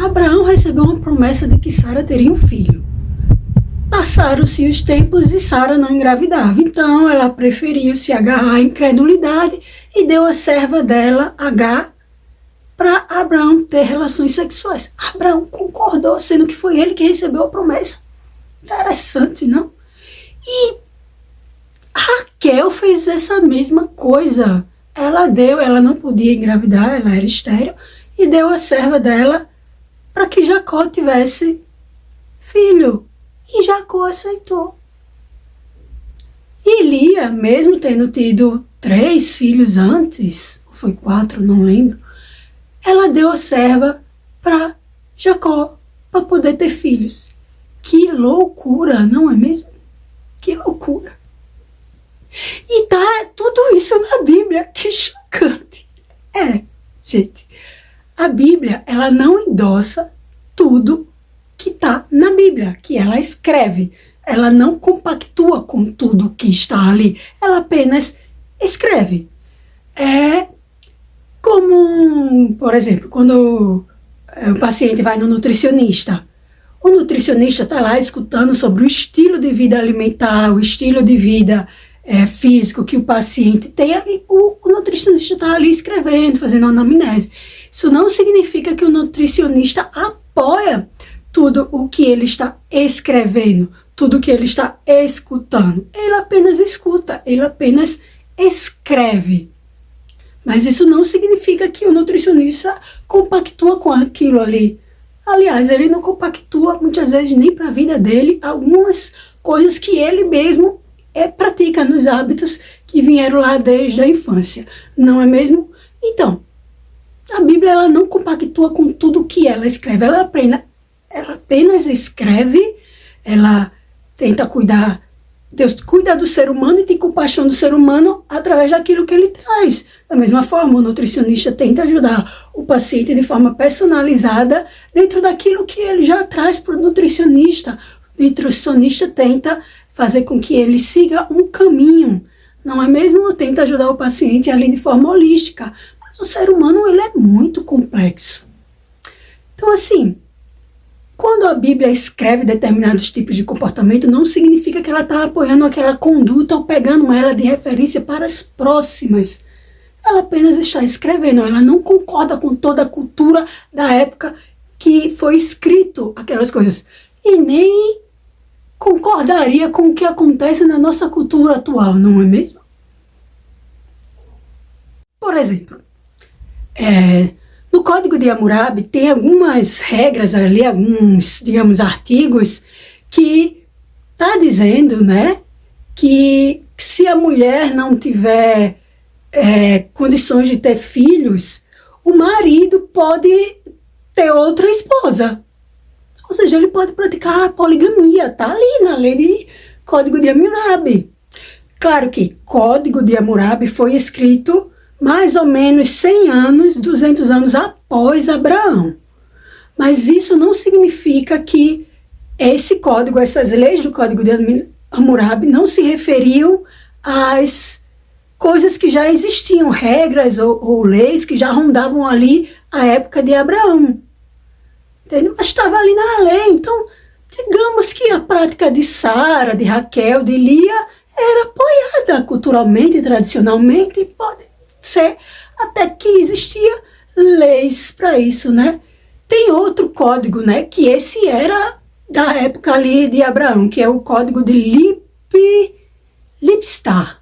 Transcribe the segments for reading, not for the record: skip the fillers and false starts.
Abraão recebeu uma promessa de que Sara teria um filho. Passaram-se os tempos e Sara não engravidava. Então ela preferiu se agarrar à incredulidade e deu a serva dela, Agar, para Abraão ter relações sexuais. Abraão concordou, sendo que foi ele que recebeu a promessa. Interessante, não? E Raquel fez essa mesma coisa. Ela não podia engravidar, ela era estéril, e deu a serva dela para que Jacó tivesse filho. E Jacó aceitou. E Lia, mesmo tendo tido 3 filhos antes, ou foi 4, não lembro, ela deu a serva para Jacó, para poder ter filhos. Que loucura, não é mesmo? Que loucura. E tá tudo isso na Bíblia, que chocante. Gente, a Bíblia, ela não endossa tudo que está na Bíblia, que ela escreve. Ela não compactua com tudo que está ali. Ela apenas escreve. É como, por exemplo, quando o paciente vai no nutricionista. O nutricionista está lá escutando sobre o estilo de vida alimentar, o estilo de vida físico que o paciente tem. O nutricionista está ali escrevendo, fazendo anamnese. Isso não significa que o nutricionista apoia tudo o que ele está escrevendo, tudo o que ele está escutando. Ele apenas escuta, ele apenas escreve. Mas isso não significa que o nutricionista compactua com aquilo ali. Aliás, ele não compactua muitas vezes nem para a vida dele algumas coisas que ele mesmo pratica nos hábitos que vieram lá desde a infância. Não é mesmo? Então, a Bíblia ela não compactua com tudo que ela escreve. Ela apenas escreve, ela tenta cuidar, Deus cuida do ser humano e tem compaixão do ser humano através daquilo que ele traz. Da mesma forma, o nutricionista tenta ajudar o paciente de forma personalizada dentro daquilo que ele já traz para o nutricionista. O nutricionista tenta fazer com que ele siga um caminho, não é mesmo? Tenta ajudar o paciente ali de forma holística. Mas o ser humano ele é muito complexo. Então, assim, quando a Bíblia escreve determinados tipos de comportamento, não significa que ela está apoiando aquela conduta ou pegando ela de referência para as próximas. Ela apenas está escrevendo, ela não concorda com toda a cultura da época que foi escrito aquelas coisas. E nem concordaria com o que acontece na nossa cultura atual, não é mesmo? Por exemplo, no Código de Hammurabi tem algumas regras ali, alguns, digamos, artigos que está dizendo, né, que se a mulher não tiver condições de ter filhos, o marido pode ter outra esposa. Ou seja, ele pode praticar a poligamia, está ali na lei de Código de Hammurabi. Claro que Código de Hammurabi foi escrito mais ou menos 100 anos, 200 anos após Abraão. Mas isso não significa que esse código, essas leis do Código de Hammurabi não se referiam às coisas que já existiam, regras ou leis que já rondavam ali a época de Abraão. Entendeu? Mas estava ali na lei. Então, digamos que a prática de Sara, de Raquel, de Lia era apoiada culturalmente e tradicionalmente, pode ser até que existia leis para isso, né? Tem outro código, né? Que esse era da época ali de Abraão, que é o código de Lipstar,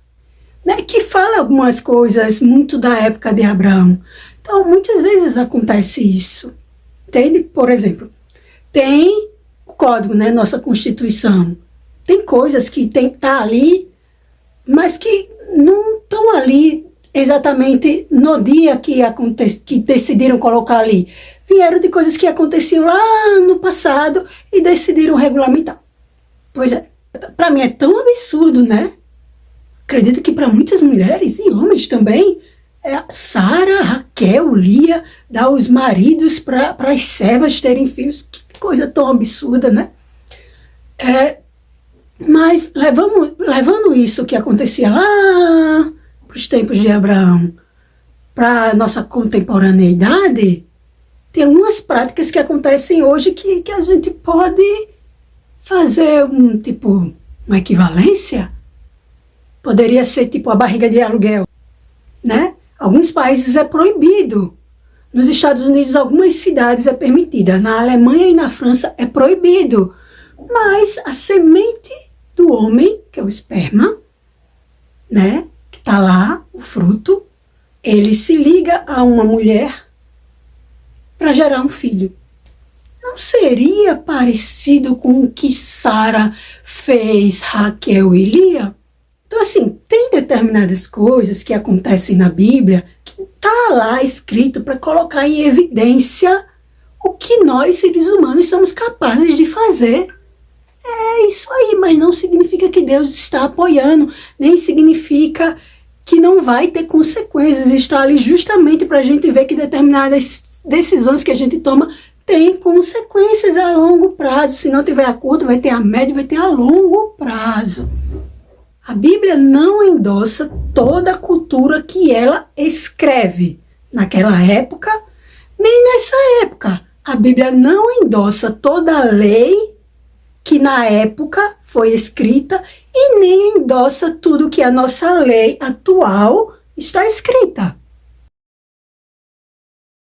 né? Que fala algumas coisas muito da época de Abraão. Então, muitas vezes acontece isso. Entende? Por exemplo, tem o código, né? Nossa Constituição. Tem coisas que tem que estar ali, mas que não estão ali exatamente no dia que decidiram colocar ali. Vieram de coisas que aconteciam lá no passado e decidiram regulamentar. Pois é, para mim é tão absurdo, né? Acredito que para muitas mulheres e homens também, Sara, Raquel, Lia, dar os maridos para as servas terem filhos. Que coisa tão absurda, né? Mas levando isso que acontecia lá para os tempos de Abraão, para a nossa contemporaneidade, tem algumas práticas que acontecem hoje que a gente pode fazer uma equivalência. Poderia ser tipo a barriga de aluguel, né? Alguns países é proibido. Nos Estados Unidos, algumas cidades é permitida. Na Alemanha e na França é proibido. Mas a semente do homem, que é o esperma, né? Que está lá, o fruto, ele se liga a uma mulher para gerar um filho. Não seria parecido com o que Sara fez, Raquel e Lia? Então, assim, tem determinadas coisas que acontecem na Bíblia que está lá escrito para colocar em evidência o que nós, seres humanos, somos capazes de fazer. É isso aí, mas não significa que Deus está apoiando, nem significa que não vai ter consequências. Está ali justamente para a gente ver que determinadas decisões que a gente toma têm consequências a longo prazo. Se não tiver a curto, vai ter a médio, vai ter a longo prazo. A Bíblia não endossa toda a cultura que ela escreve naquela época, nem nessa época. A Bíblia não endossa toda a lei que na época foi escrita e nem endossa tudo que a nossa lei atual está escrita.